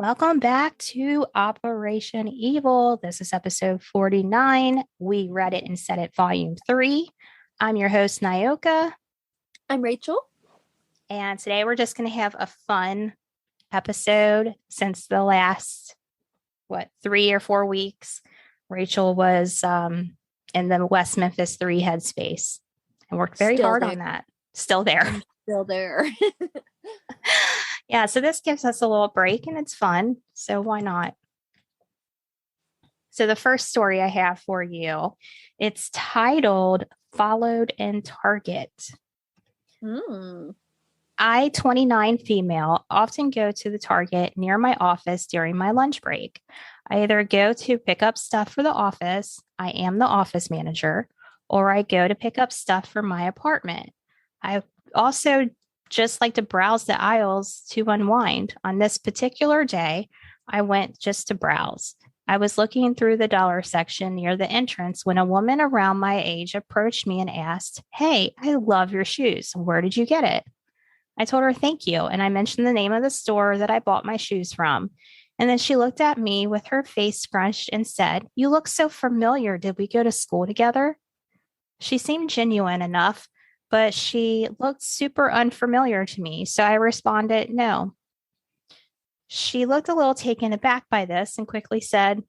Welcome back to Operation Evil. This is episode 49. We read it and said it, volume 3. I'm your host, Nyoka. I'm Rachel. And today we're just going to have a fun episode since the last, 3 or 4 weeks. Rachel was in the West Memphis 3 headspace and worked very hard on that. Still there. I'm still there. Yeah, so this gives us a little break and it's fun. So why not? So the first story I have for you, it's titled Followed in Target. I, 29 female, often go to the Target near my office during my lunch break. I either go to pick up stuff for the office, I am the office manager, or I go to pick up stuff for my apartment. I also just like to browse the aisles to unwind. On this particular day, I went just to browse. I was looking through the dollar section near the entrance when a woman around my age approached me and asked, "Hey, I love your shoes. Where did you get it?" I told her thank you, and I mentioned the name of the store that I bought my shoes from. And then she looked at me with her face scrunched and said, "You look so familiar. Did we go to school together?" She seemed genuine enough, but she looked super unfamiliar to me, so I responded, "No." She looked a little taken aback by this and quickly said,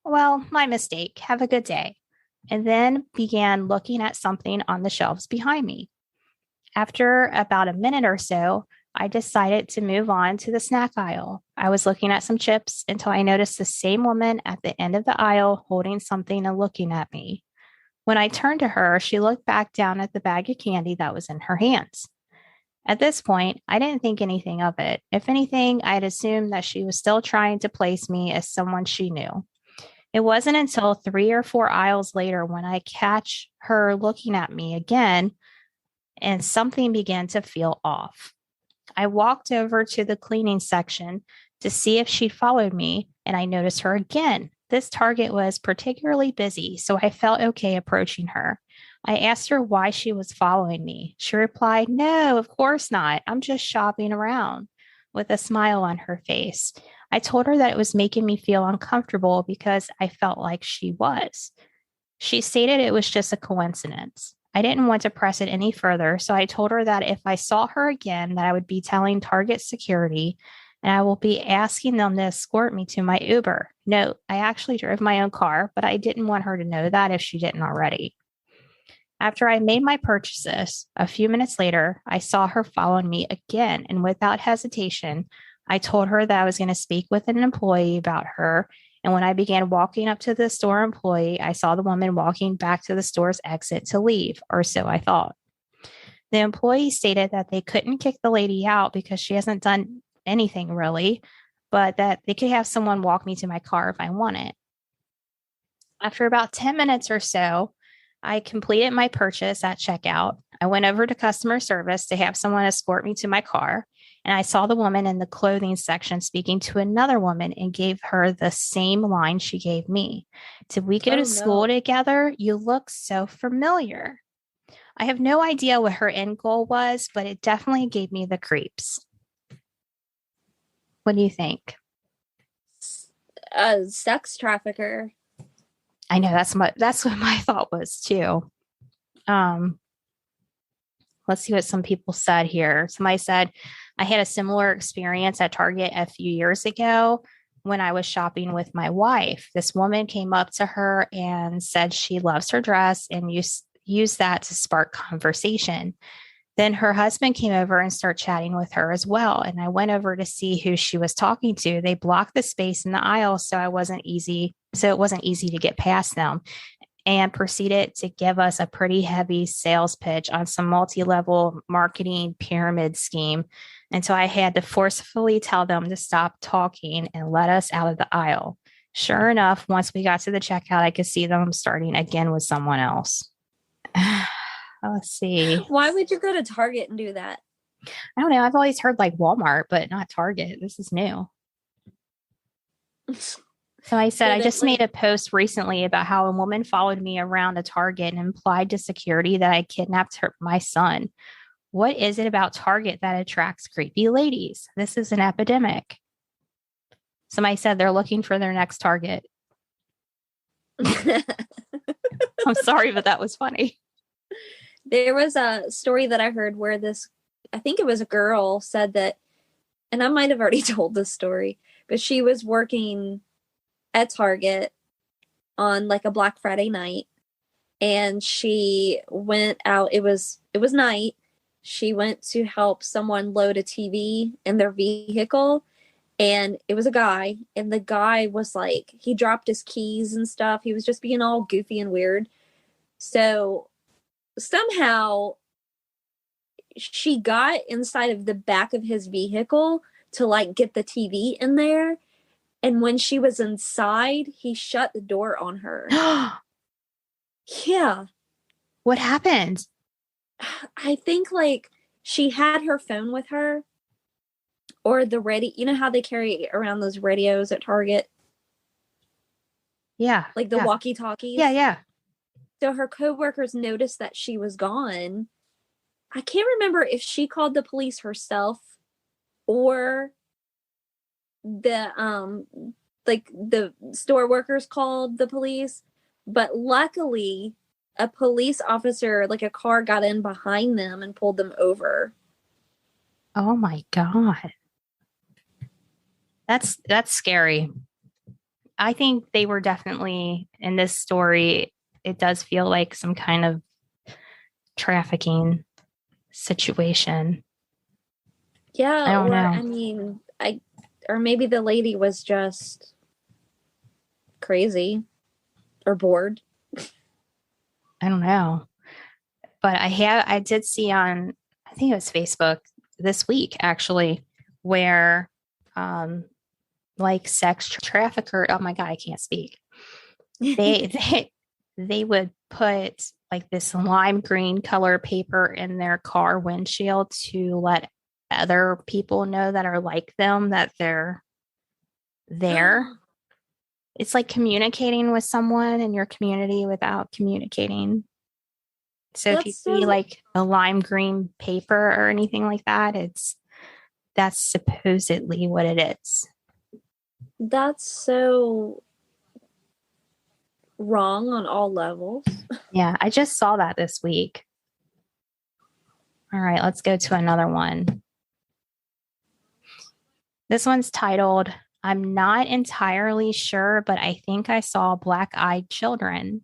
"Well, my mistake. Have a good day," and then began looking at something on the shelves behind me. After about a minute or so, I decided to move on to the snack aisle. I was looking at some chips until I noticed the same woman at the end of the aisle holding something and looking at me. When I turned to her, she looked back down at the bag of candy that was in her hands. At this point, I didn't think anything of it. If anything, I'd assumed that she was still trying to place me as someone she knew. It wasn't until 3 or 4 aisles later when I catch her looking at me again and something began to feel off. I walked over to the cleaning section to see if she followed me, and I noticed her again. This Target was particularly busy, so I felt okay approaching her. I asked her why she was following me. She replied, "No, of course not. I'm just shopping around," with a smile on her face. I told her that it was making me feel uncomfortable because I felt like she was. She stated it was just a coincidence. I didn't want to press it any further, so I told her that if I saw her again, that I would be telling Target security and I will be asking them to escort me to my Uber. Note, I actually drove my own car, but I didn't want her to know that if she didn't already. After I made my purchases, a few minutes later, I saw her following me again, and without hesitation, I told her that I was going to speak with an employee about her. And when I began walking up to the store employee, I saw the woman walking back to the store's exit to leave, or so I thought. The employee stated that they couldn't kick the lady out because she hasn't done anything really, but that they could have someone walk me to my car if I want it. After about 10 minutes or so, I completed my purchase at checkout. I went over to customer service to have someone escort me to my car, and I saw the woman in the clothing section speaking to another woman and gave her the same line she gave me. "Did we go to school together? You look so familiar." I have no idea what her end goal was, but it definitely gave me the creeps. What do you think? A sex trafficker. I know that's what my thought was too. Let's see what some people said here. Somebody said, "I had a similar experience at Target a few years ago when I was shopping with my wife. This woman came up to her and said she loves her dress and used that to spark conversation. Then her husband came over and started chatting with her as well. And I went over to see who she was talking to. They blocked the space in the aisle, so it wasn't easy to get past them, and proceeded to give us a pretty heavy sales pitch on some multi-level marketing pyramid scheme until I had to forcefully tell them to stop talking and let us out of the aisle. Sure enough, once we got to the checkout, I could see them starting again with someone else." Let's see. Why would you go to Target and do that? I don't know. I've always heard like Walmart, but not Target. This is new. So I said, I just made a post recently about how a woman followed me around a Target and implied to security that I kidnapped my son. What is it about Target that attracts creepy ladies? This is an epidemic. Somebody said they're looking for their next target. I'm sorry, but that was funny. There was a story that I heard where I think it was a girl, said that, and I might have already told this story, but she was working at Target on like a Black Friday night, and she went out. It was night. She went to help someone load a TV in their vehicle, and it was a guy, and the guy was like, he dropped his keys and stuff. He was just being all goofy and weird. So somehow she got inside of the back of his vehicle to like get the TV in there. And when she was inside, he shut the door on her. Yeah. What happened? I think like she had her phone with her, or the radio. You know how they carry around those radios at Target? Yeah. Like the walkie-talkies? Yeah. So her coworkers noticed that she was gone. I can't remember if she called the police herself or the store workers called the police, but luckily a police officer, like a car, got in behind them and pulled them over. Oh my God. That's scary. I think they were definitely in this story. It does feel like some kind of trafficking situation. Yeah, I don't know. I mean, or maybe the lady was just crazy or bored. I don't know. But I did see on, I think it was Facebook this week actually, where like sex trafficker, oh my God, I can't speak. They would put like this lime green color paper in their car windshield to let other people know that are like them that they're there. It's like communicating with someone in your community without communicating. So if you see like a lime green paper or anything like that, that's supposedly what it is. That's so wrong on all levels. Yeah, I just saw that this week. All right, let's go to another one. This one's titled, I'm not entirely sure, but I think I saw black-eyed children.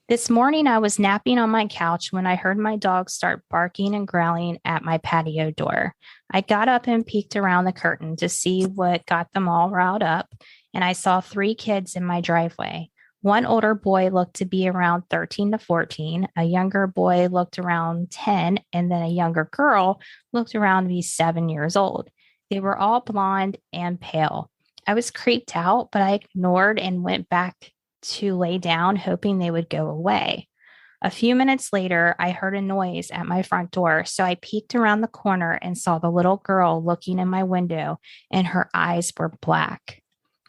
This morning, I was napping on my couch when I heard my dog start barking and growling at my patio door. I got up and peeked around the curtain to see what got them all riled up, and I saw 3 kids in my driveway. One older boy looked to be around 13 to 14. A younger boy looked around 10, and then a younger girl looked around to be 7 years old. They were all blonde and pale. I was creeped out, but I ignored and went back to lay down, hoping they would go away. A few minutes later, I heard a noise at my front door, so I peeked around the corner and saw the little girl looking in my window, and her eyes were black.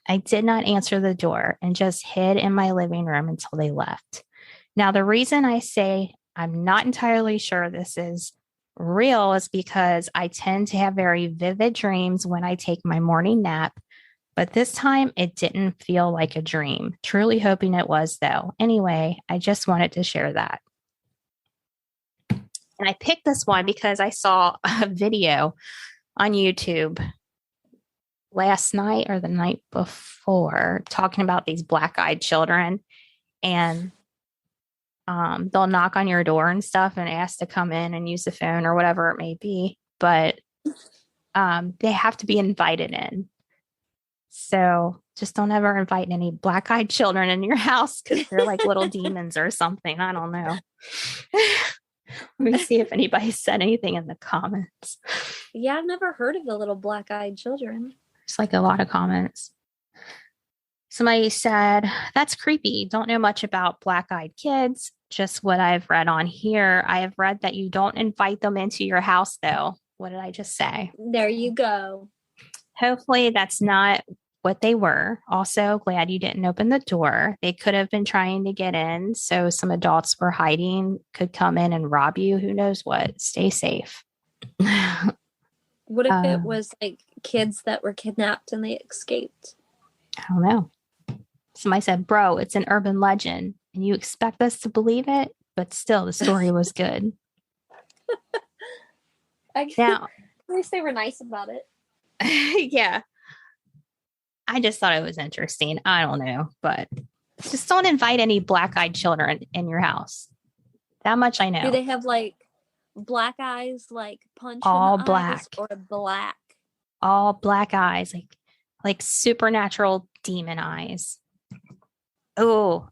I did not answer the door and just hid in my living room until they left. Now, the reason I say I'm not entirely sure this is real is because I tend to have very vivid dreams when I take my morning nap. But this time it didn't feel like a dream. Truly hoping it was, though. Anyway, I just wanted to share that. And I picked this one because I saw a video on YouTube last night or the night before talking about these black-eyed children. And they'll knock on your door and stuff and ask to come in and use the phone or whatever it may be. But they have to be invited in. So just don't ever invite any black-eyed children in your house because they're like little demons or something. I don't know. Let me see if anybody said anything in the comments. Yeah, I've never heard of the little black-eyed children. There's like a lot of comments. Somebody said, that's creepy. Don't know much about black-eyed kids. Just what I've read on here. I have read that you don't invite them into your house, though. What did I just say? There you go. Hopefully that's not what they were. Also, glad you didn't open the door. They could have been trying to get in, so some adults were hiding, could come in and rob you. Who knows what? Stay safe. What if it Um, was like kids that were kidnapped and they escaped? I don't know. Somebody said, bro, it's an urban legend, and you expect us to believe it, but still, the story was good. I, Now, at least they were nice about it. yeah, I just thought it was interesting. I don't know, but just don't invite any black eyed children in your house. That much I Do know. they have like black eyes, like punch in the All eyes, black, or black? all black eyes, like supernatural demon eyes. Oh,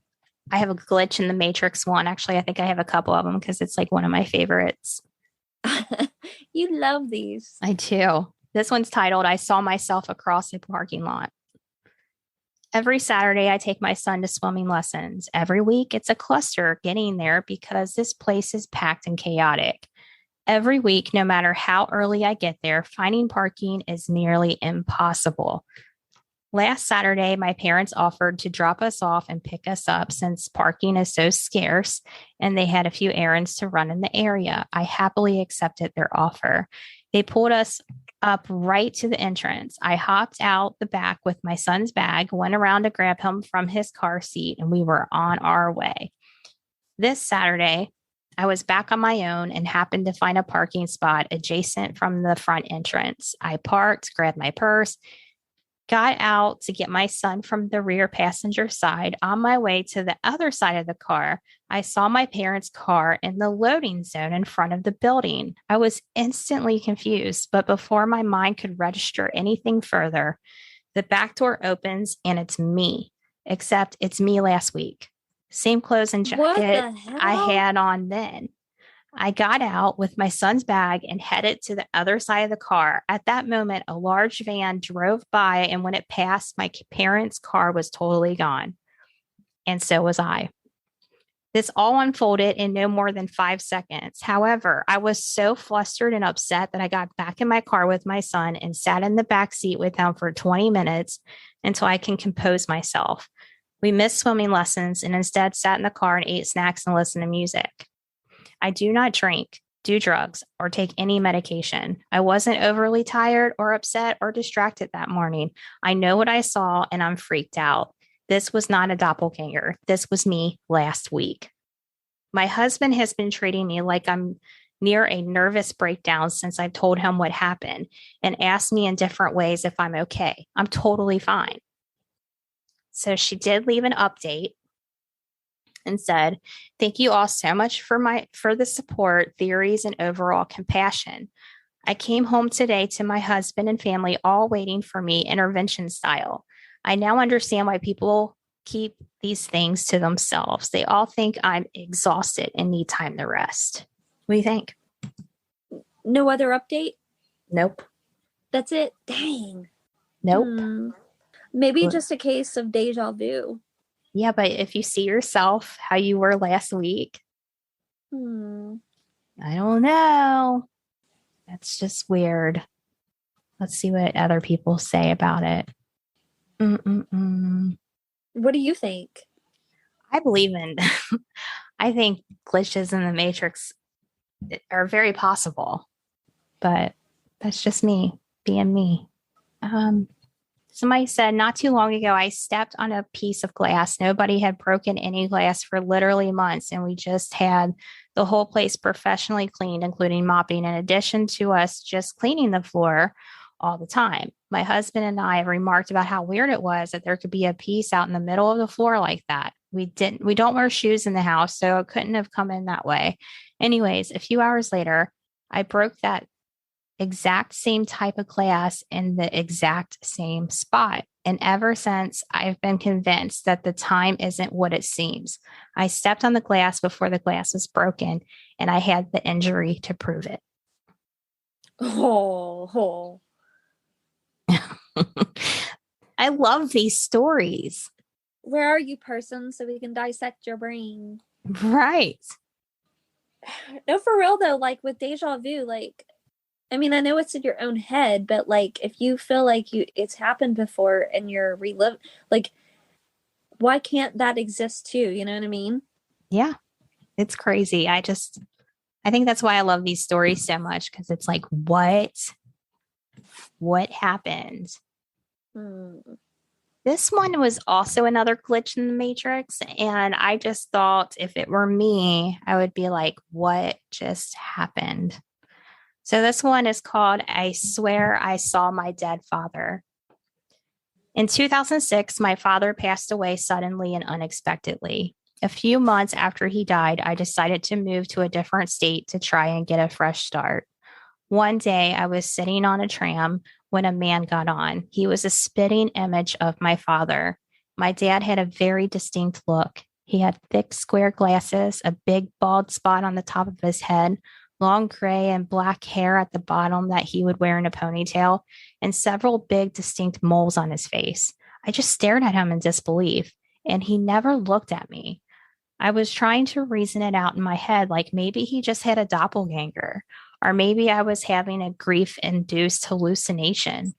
I have a glitch in the Matrix one. Actually, I think I have a couple of them because it's like one of my favorites. You love these. I do. This one's titled I Saw Myself Across a Parking Lot. Every Saturday, I take my son to swimming lessons. Every week, it's a cluster getting there because this place is packed and chaotic. Every week, no matter how early I get there, finding parking is nearly impossible. Last Saturday, my parents offered to drop us off and pick us up since parking is so scarce and they had a few errands to run in the area. I happily accepted their offer. They pulled us up right to the entrance. I hopped out the back with my son's bag, went around to grab him from his car seat, and we were on our way. This Saturday, I was back on my own and happened to find a parking spot adjacent from the front entrance. I parked, grabbed my purse, got out to get my son from the rear passenger side. On my way to the other side of the car, I saw my parents' car in the loading zone in front of the building. I was instantly confused, but before my mind could register anything further, the back door opens and it's me, except it's me last week. Same clothes and What jacket the I hell? had on then. I got out with my son's bag and headed to the other side of the car. At that moment, a large van drove by, and when it passed, my parents' car was totally gone. And so was I. This all unfolded in no more than 5 seconds. However, I was so flustered and upset that I got back in my car with my son and sat in the back seat with him for 20 minutes until I can compose myself. We missed swimming lessons and instead sat in the car and ate snacks and listened to music. I do not drink, do drugs, or take any medication. I wasn't overly tired or upset or distracted that morning. I know what I saw and I'm freaked out. This was not a doppelganger. This was me last week. My husband has been treating me like I'm near a nervous breakdown since I've told him what happened and asked me in different ways if I'm okay. I'm totally fine. So she did leave an update and said, "Thank you all so much for the support, theories, and overall compassion. I came home today to my husband and family all waiting for me intervention style. I now understand why people keep these things to themselves. They all think I'm exhausted and need time to rest." What do you think? No other update? Nope. That's it? Dang. Nope. Maybe just a case of deja vu. Yeah, but if you see yourself how you were last week, I don't know. That's just weird. Let's see what other people say about it. What do you think? I believe in, I think glitches in the Matrix are very possible, but that's just me being me. Somebody said, not too long ago, I stepped on a piece of glass. Nobody had broken any glass for literally months, and we just had the whole place professionally cleaned, including mopping, in addition to us just cleaning the floor all the time. My husband and I remarked about how weird it was that there could be a piece out in the middle of the floor like that. We don't wear shoes in the house, so it couldn't have come in that way. Anyways, a few hours later, I broke that exact same type of glass in the exact same spot. And ever since, I've been convinced that the time isn't what it seems. I stepped on the glass before the glass was broken, and I had the injury to prove it. Oh. I love these stories. Where are you, person, so we can dissect your brain? Right. No, for real though, like with deja vu, like, I mean, I know it's in your own head, but like if you feel like it's happened before and you're like, why can't that exist too? You know what I mean? Yeah. It's crazy. I think that's why I love these stories so much, because it's like, what? What happened? Hmm. This one was also another glitch in the Matrix. And I just thought if it were me, I would be like, what just happened? So this one is called I Swear I Saw My Dead Father. In 2006, my father passed away suddenly and unexpectedly. A few months after he died, I decided to move to a different state to try and get a fresh start. One day, I was sitting on a tram when a man got on. He was a spitting image of my father. My dad had a very distinct look. He had thick, square glasses, a big bald spot on the top of his head, long gray and black hair at the bottom that he would wear in a ponytail, and several big, distinct moles on his face. I just stared at him in disbelief, and he never looked at me. I was trying to reason it out in my head, like maybe he just had a doppelganger, or maybe I was having a grief induced hallucination.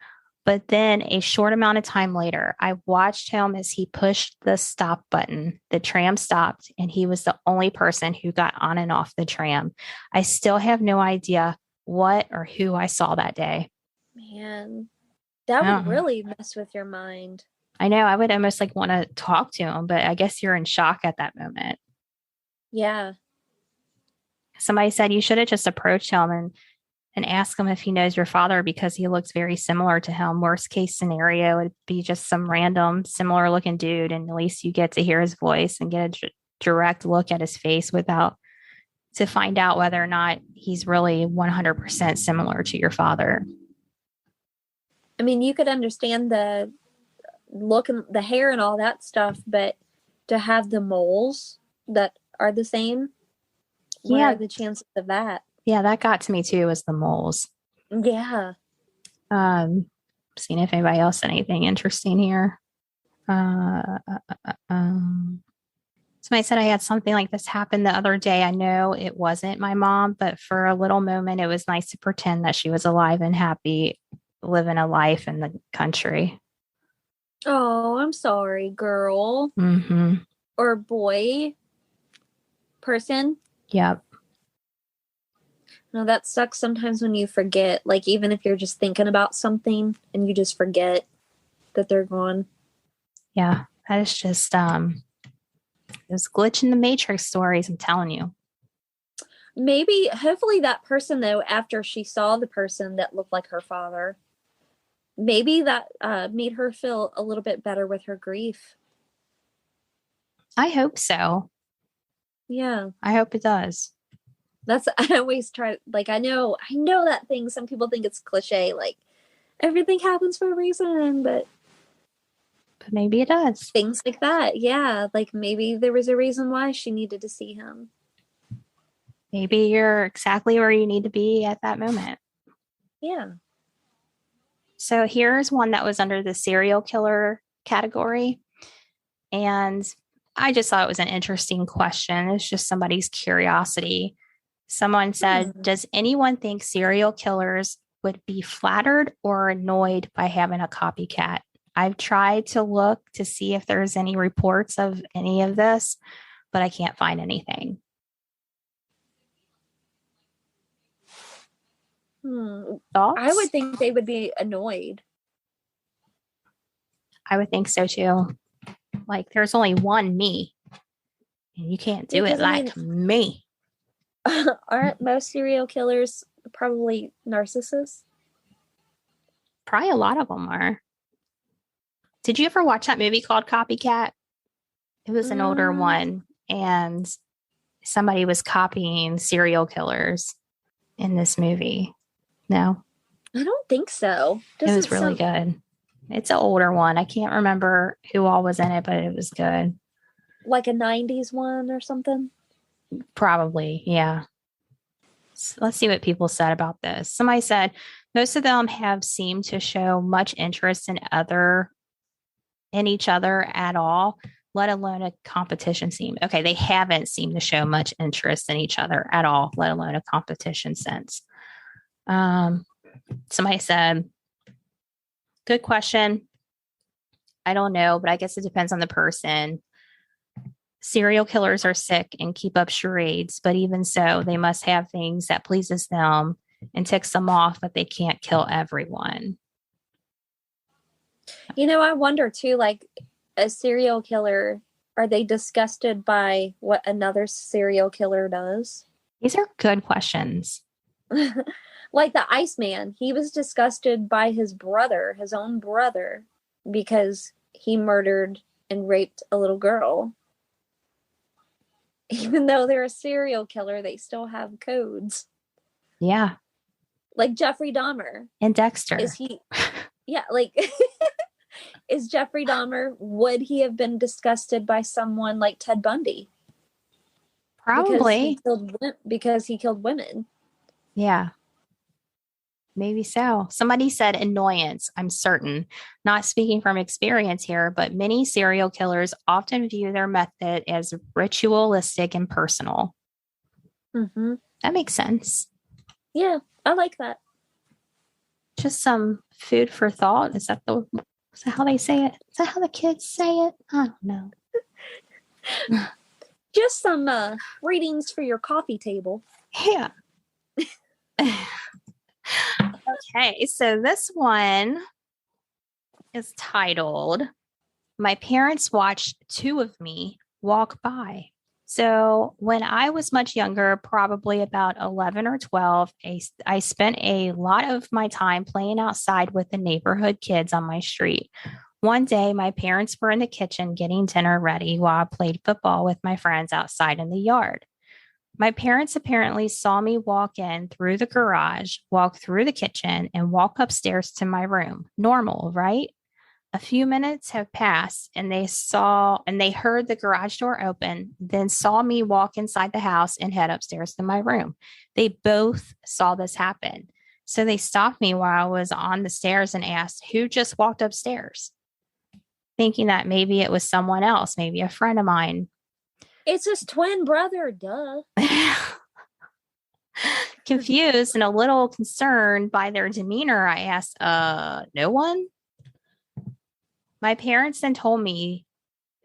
But then, a short amount of time later, I watched him as he pushed the stop button. The tram stopped, and he was the only person who got on and off the tram. I still have no idea what or who I saw that day. Man, that would Oh, really mess with your mind. I know I would almost like want to talk to him, but I guess you're in shock at that moment. Yeah. Somebody said you should have just approached him and ask him if he knows your father because he looks very similar to him. Worst case scenario would be just some random similar looking dude, and at least you get to hear his voice and get a direct look at his face without to find out whether or not he's really 100% similar to your father. I mean, you could understand the look and the hair and all that stuff, but to have the moles that are the same, what Yeah, are the chances of that? yeah, that got to me too. Was the moles? Yeah. Seeing if anybody else said anything interesting here. Uh, uh, Somebody said I had something like this happen the other day. I know it wasn't my mom, but for a little moment, it was nice to pretend that she was alive and happy, living a life in the country. Oh, I'm sorry, girl Mm-hmm. or boy, person. Yep. No, that sucks sometimes when you forget. Like, even if you're just thinking about something and you just forget that they're gone. Yeah. That is just those glitch in the matrix stories, I'm telling you. Maybe, hopefully, that person, though, after she saw the person that looked like her father, maybe that made her feel a little bit better with her grief. I hope so. Yeah. I hope it does. That's I always try, like, I know that thing, some people think it's cliche, like everything happens for a reason, but But maybe it does. things like that, yeah, like maybe there was a reason why she needed to see him. Maybe you're exactly where you need to be at that moment. Yeah. So here's one that was under the serial killer category. And I just thought it was an interesting question. It's just somebody's curiosity. Someone said, does anyone think serial killers would be flattered or annoyed by having a copycat? I've tried to look to see if there's any reports of any of this, but I can't find anything. Thoughts? I would think they would be annoyed. I would think so too. Like, there's only one me, and you can't do it like me. Aren't most serial killers probably narcissists? Probably a lot of them are. Did you ever watch that movie called Copycat? It was an older one, and somebody was copying serial killers in this movie. No, I don't think so. it was really good. It's an older one. I can't remember who all was in it, but it was good. Like a 90s one or something? Probably, yeah. So let's see what people said about this. Somebody said most of them have seemed to show much interest in each other at all, let alone a competition scene. Okay, they haven't seemed to show much interest in each other at all, let alone a competition sense. Somebody said, good question. I don't know, but I guess it depends on the person. Serial killers are sick and keep up charades, but even so, they must have things that pleases them and ticks them off that they can't kill everyone. I wonder too, like a serial killer, are they disgusted by what another serial killer does? These are good questions. Like the Iceman, he was disgusted by his own brother, because he murdered and raped a little girl. Even though they're a serial killer, they still have codes. Yeah. Like Jeffrey Dahmer. And Dexter. Is Jeffrey Dahmer, would he have been disgusted by someone like Ted Bundy? Probably. Because he killed women. Yeah. Maybe so. Somebody said annoyance, I'm certain. Not speaking from experience here, but many serial killers often view their method as ritualistic and personal. Mm-hmm. That makes sense. Yeah, I like that. Just some food for thought. Is that how they say it? Is that how the kids say it? I don't know. Just some readings for your coffee table. Yeah. Okay, so this one is titled, My Parents Watched Two of Me Walk By. So when I was much younger, probably about 11 or 12, I spent a lot of my time playing outside with the neighborhood kids on my street. One day, my parents were in the kitchen getting dinner ready while I played football with my friends outside in the yard. My parents apparently saw me walk in through the garage, walk through the kitchen, and walk upstairs to my room. Normal, right? A few minutes have passed and they heard the garage door open, then saw me walk inside the house and head upstairs to my room. They both saw this happen. So they stopped me while I was on the stairs and asked, who just walked upstairs? Thinking that maybe it was someone else, maybe a friend of mine. It's his twin brother, duh. Confused and a little concerned by their demeanor, I asked, no one? My parents then told me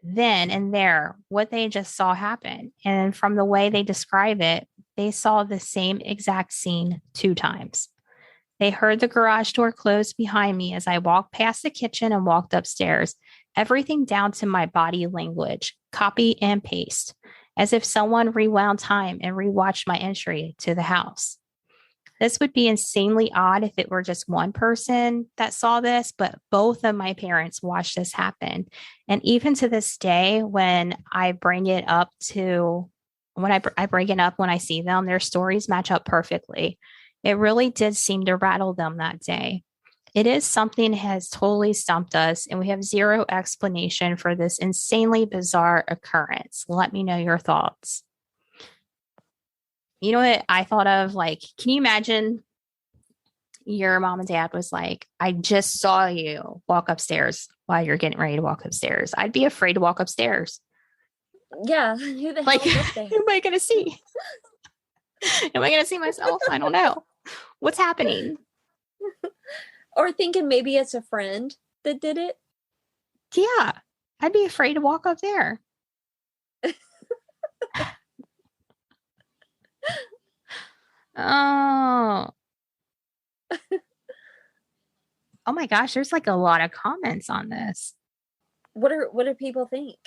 then and there what they just saw happen. And from the way they describe it, they saw the same exact scene 2 times. They heard the garage door close behind me as I walked past the kitchen and walked upstairs. Everything down to my body language, copy and paste, as if someone rewound time and rewatched my entry to the house. This would be insanely odd if it were just one person that saw this, but both of my parents watched this happen. And even to this day, when I bring it up when I see them, their stories match up perfectly. It really did seem to rattle them that day. It is something that has totally stumped us, and we have zero explanation for this insanely bizarre occurrence. Let me know your thoughts. You know what I thought of? Like, can you imagine your mom and dad was like, I just saw you walk upstairs while you're getting ready to walk upstairs. I'd be afraid to walk upstairs. Yeah. Who the hell who am I going to see? Am I going to see myself? I don't know. What's happening? Or thinking maybe it's a friend that did it. Yeah. I'd be afraid to walk up there. Oh. Oh my gosh, there's like a lot of comments on this. What do people think?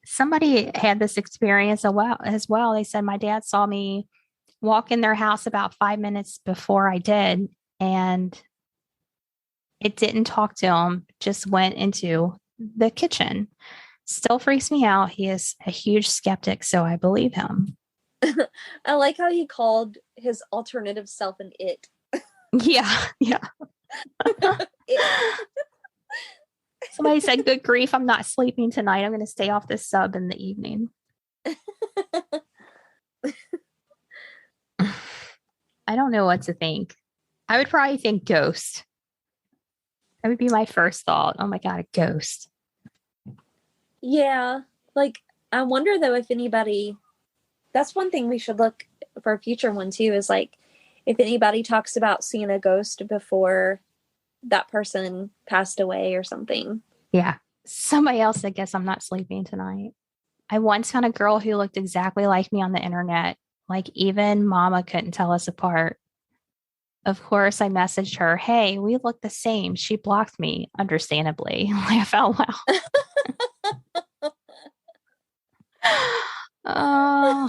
Somebody had this experience as well. They said, my dad saw me walk in their house about 5 minutes before I did, and it didn't talk to him, just went into the kitchen. Still freaks me out. He is a huge skeptic, so I believe him. I like how he called his alternative self an it. Yeah. Somebody said, good grief, I'm not sleeping tonight. I'm going to stay off this sub in the evening. I don't know what to think. I would probably think ghost. That would be my first thought. Oh my God, a ghost. Yeah. Like, I wonder though if anybody, that's one thing we should look for a future one too, is like if anybody talks about seeing a ghost before that person passed away or something. Yeah. Somebody else that guess I'm not sleeping tonight. I once found a girl who looked exactly like me on the internet. Like even mama couldn't tell us apart. Of course, I messaged her, hey, we look the same. She blocked me, understandably. Laugh out loud. Oh,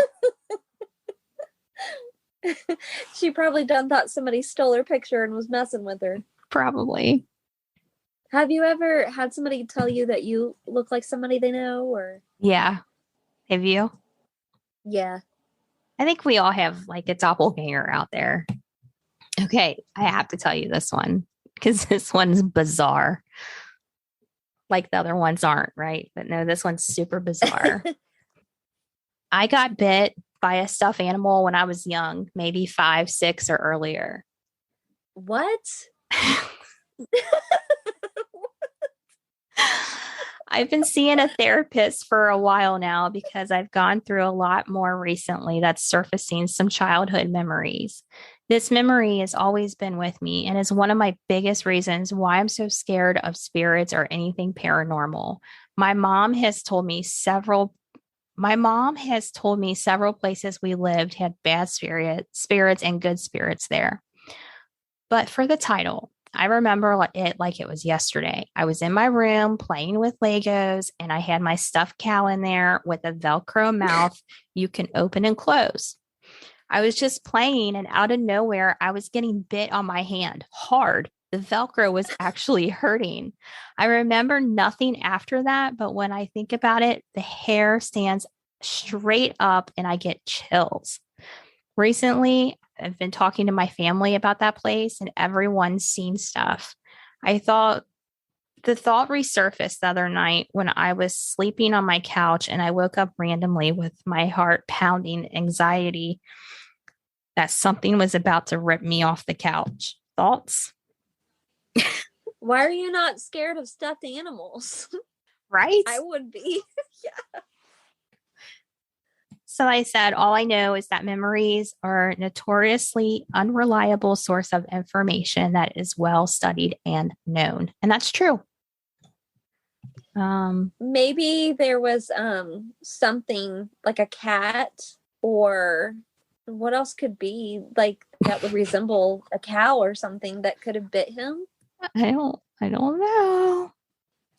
She probably done thought somebody stole her picture and was messing with her. probably. Have you ever had somebody tell you that you look like somebody they know, or? Yeah. Have you? Yeah. I think we all have like a doppelganger out there. Okay, I have to tell you this one because this one's bizarre. Like the other ones aren't, right? But no, this one's super bizarre. I got bit by a stuffed animal when I was young, maybe 5, 6, or earlier. What? I've been seeing a therapist for a while now because I've gone through a lot more recently that's surfacing some childhood memories. This memory has always been with me and is one of my biggest reasons why I'm so scared of spirits or anything paranormal. My mom has told me several places we lived had bad spirits and good spirits there. But for the title, I remember it like it was yesterday. I was in my room playing with Legos and I had my stuffed cow in there with a Velcro mouth you can open and close. I was just playing and out of nowhere, I was getting bit on my hand hard. The Velcro was actually hurting. I remember nothing after that, but when I think about it, the hair stands straight up and I get chills. Recently, I've been talking to my family about that place and everyone's seen stuff. I thought the thought resurfaced the other night when I was sleeping on my couch and I woke up randomly with my heart pounding, anxiety that something was about to rip me off the couch. Thoughts? Why are you not scared of stuffed animals? Right? I would be. Yeah. So I said, all I know is that memories are a notoriously unreliable source of information that is well studied and known. And that's true. Maybe there was something like a cat, or what else could be like that would resemble a cow or something that could have bit him. I don't know.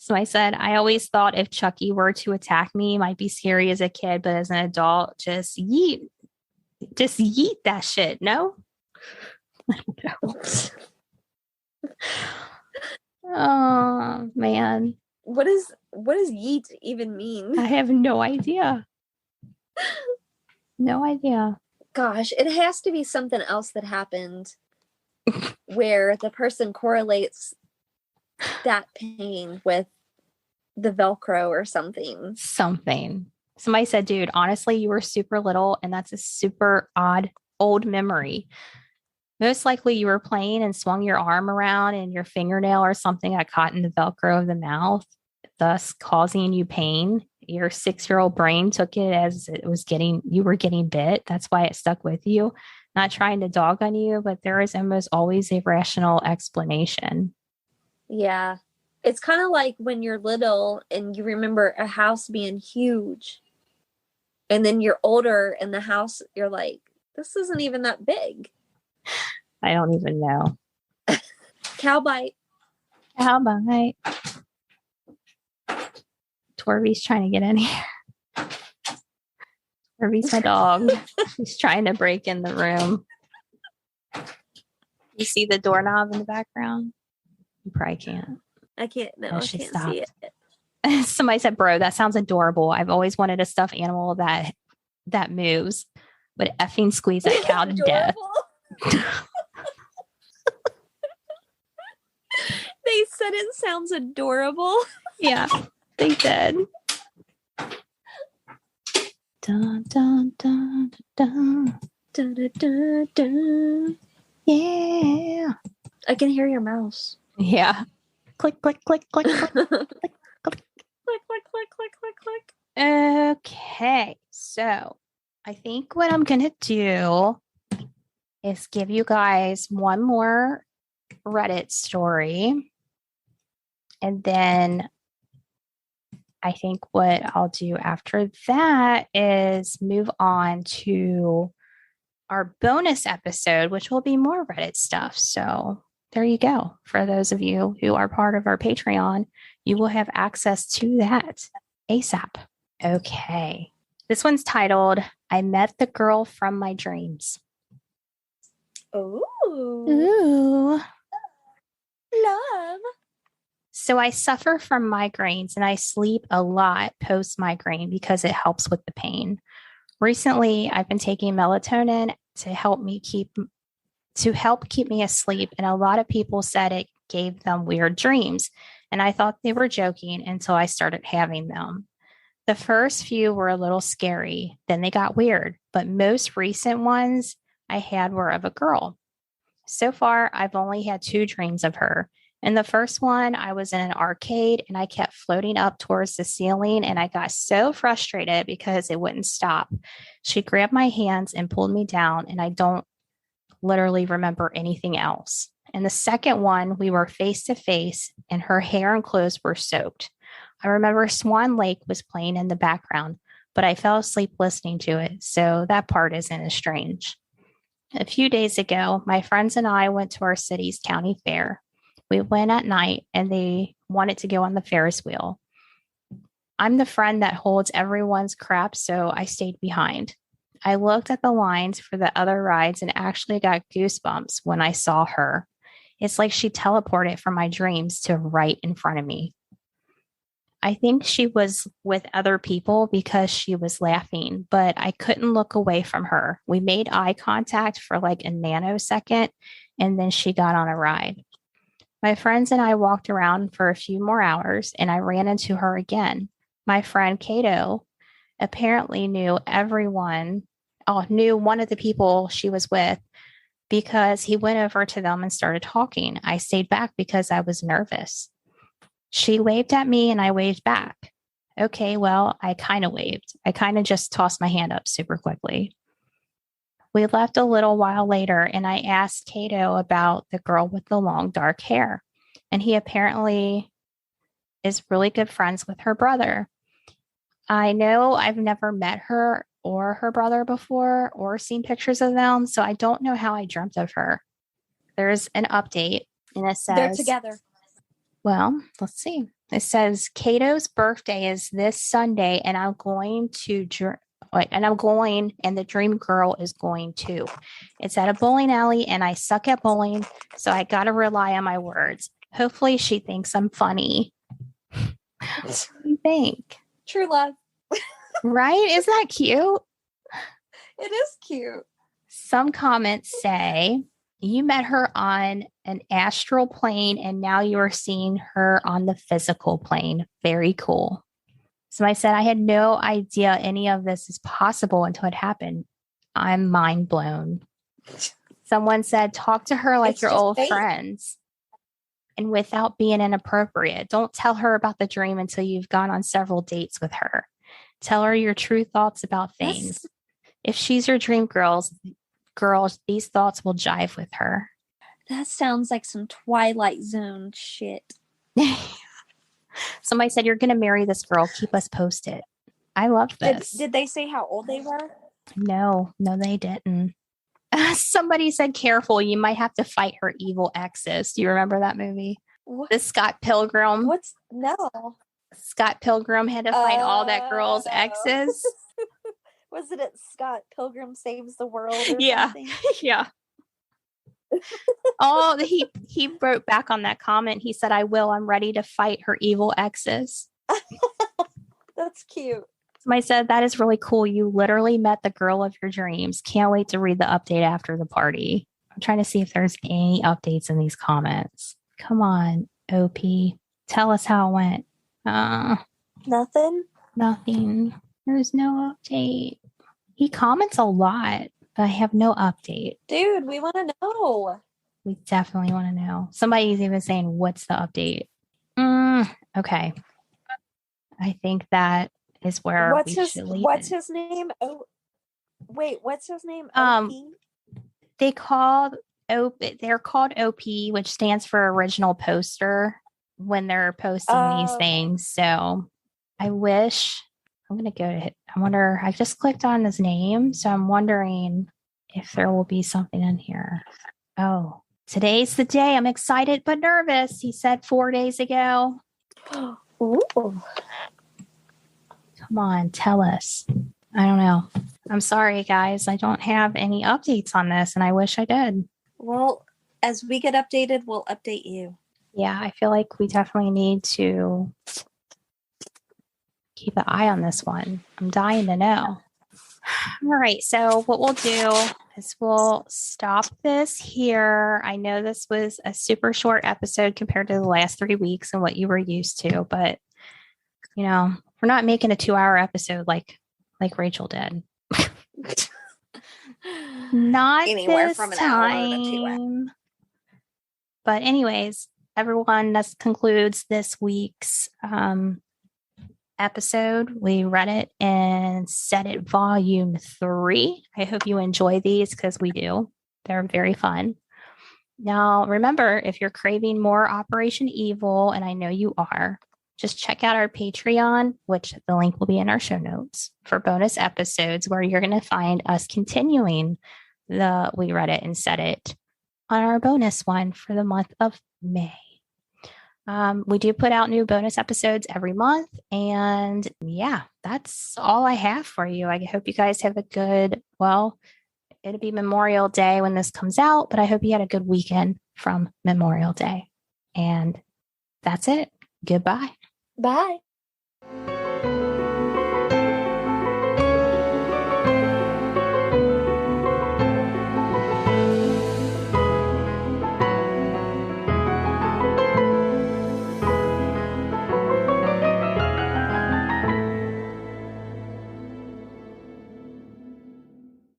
So I said, I always thought if Chucky were to attack me, it might be scary as a kid, but as an adult, just yeet that shit. No? I don't know. Oh man. What does yeet even mean? I have no idea. No idea. Gosh, it has to be something else that happened where the person correlates that pain with the Velcro or something. Somebody said, dude, honestly, you were super little and that's a super odd old memory. Most likely you were playing and swung your arm around and your fingernail or something got caught in the Velcro of the mouth, thus causing you pain. Your 6-year-old brain took it as you were getting bit. That's why it stuck with you. Not trying to dog on you, but there is almost always a rational explanation. Yeah. It's kind of like when you're little and you remember a house being huge. And then you're older and the house, you're like, this isn't even that big. I don't even know. Cow bite. Torby's trying to get in here. Torby's my dog. She's trying to break in the room. You see the doorknob in the background? You probably can't. I can't. No, I can't see it. Somebody said, bro, that sounds adorable. I've always wanted a stuffed animal that moves, but effing squeeze that cow to death. They said it sounds adorable. Yeah, they did. Dun, dun, dun, dun. Dun, dun, dun, dun. Yeah. I can hear your mouse. Yeah. Click, click, click, click, click, click, click, click. Click, click, click, click, click, click. Okay, so I think what I'm going to do is give you guys one more Reddit story. And then I think what I'll do after that is move on to our bonus episode, which will be more Reddit stuff. So there you go. For those of you who are part of our Patreon, you will have access to that ASAP. Okay. This one's titled, I Met the Girl from My Dreams. Ooh. Love. So I suffer from migraines and I sleep a lot post migraine because it helps with the pain. Recently, I've been taking melatonin to help keep me asleep, and a lot of people said it gave them weird dreams, and I thought they were joking until I started having them. The first few were a little scary, then they got weird, but most recent ones I had were of a girl. So far, I've only had 2 dreams of her. In the first one, I was in an arcade and I kept floating up towards the ceiling, and I got so frustrated because it wouldn't stop. She grabbed my hands and pulled me down, and I don't literally remember anything else. In the second one, we were face to face and her hair and clothes were soaked. I remember Swan Lake was playing in the background, but I fell asleep listening to it, so that part isn't as strange. A few days ago, my friends and I went to our city's county fair. We went at night and they wanted to go on the Ferris wheel. I'm the friend that holds everyone's crap, so I stayed behind. I looked at the lines for the other rides and actually got goosebumps when I saw her. It's like she teleported from my dreams to right in front of me. I think she was with other people because she was laughing, but I couldn't look away from her. We made eye contact for like a nanosecond, and then she got on a ride. My friends and I walked around for a few more hours, and I ran into her again. My friend Kato apparently knew one of the people she was with because he went over to them and started talking. I stayed back because I was nervous. She waved at me and I waved back. Okay, well, I kind of waved. I kind of just tossed my hand up super quickly. We left a little while later and I asked Kato about the girl with the long dark hair. And he apparently is really good friends with her brother. I know I've never met her or her brother before or seen pictures of them, so I don't know how I dreamt of her. There's an update and it says they're together. Well, let's see. It says Kato's birthday is this Sunday, and I'm going and the dream girl is going too. It's at a bowling alley, and I suck at bowling, so I gotta rely on my words. Hopefully, she thinks I'm funny. What do you think? True love. Right? Isn't that cute? It is cute. Some comments say you met her on an astral plane and now you are seeing her on the physical plane. Very cool. So I said, I had no idea any of this is possible until it happened. I'm mind blown. Someone said, talk to her like your old friends and without being inappropriate. Don't tell her about the dream until you've gone on several dates with her. Tell her your true thoughts about things. If she's your dream girls, these thoughts will jive with her. That sounds like some Twilight Zone shit. Somebody said, you're going to marry this girl. Keep us posted. I love this. Did they say how old they were? No, they didn't. Somebody said, careful, you might have to fight her evil exes. Do you remember that movie? What? The Scott Pilgrim. No. Scott Pilgrim had to fight all that girl's exes. Was it Scott Pilgrim Saves the World or something? Yeah. Oh, he wrote back on that comment. He said, I'm ready to fight her evil exes. That's cute. Somebody said, that is really cool. You literally met the girl of your dreams. Can't wait to read the update after the party. I'm trying to see if there's any updates in these comments. Come on, OP. Tell us how it went. Nothing. There's no update. He comments a lot, but I have no update. Dude, we want to know. We definitely want to know. Somebody's even saying, what's the update? Okay. I think that is where we should leave What's his name? Oh, wait, what's his name? They're called OP, which stands for original poster when they're posting these things. So I wish I'm going to go to it. I just clicked on his name. So I'm wondering if there will be something in here. Oh, today's the day. I'm excited but nervous. He said 4 days ago. Ooh. Come on, tell us. I don't know. I'm sorry, guys. I don't have any updates on this, and I wish I did. Well, as we get updated, we'll update you. Yeah, I feel like we definitely need to keep an eye on this one. I'm dying to know. All right. So what we'll do is we'll stop this here. I know this was a super short episode compared to the last 3 weeks and what you were used to, but we're not making a 2-hour episode like Rachel did. Not anywhere this from an time. hour to 2 hours. But anyways, everyone, that concludes this week's episode. We read it and Set It Volume 3. I hope you enjoy these because we do. They're very fun. Now, remember, if you're craving more Operation Evil, and I know you are, just check out our Patreon, which the link will be in our show notes, for bonus episodes where you're going to find us continuing the We Read It and Set It on our bonus one for the month of May. We do put out new bonus episodes every month. And yeah, that's all I have for you. I hope you guys have a good, well, it'll be Memorial Day when this comes out, but I hope you had a good weekend from Memorial Day. And that's it. Goodbye. Bye.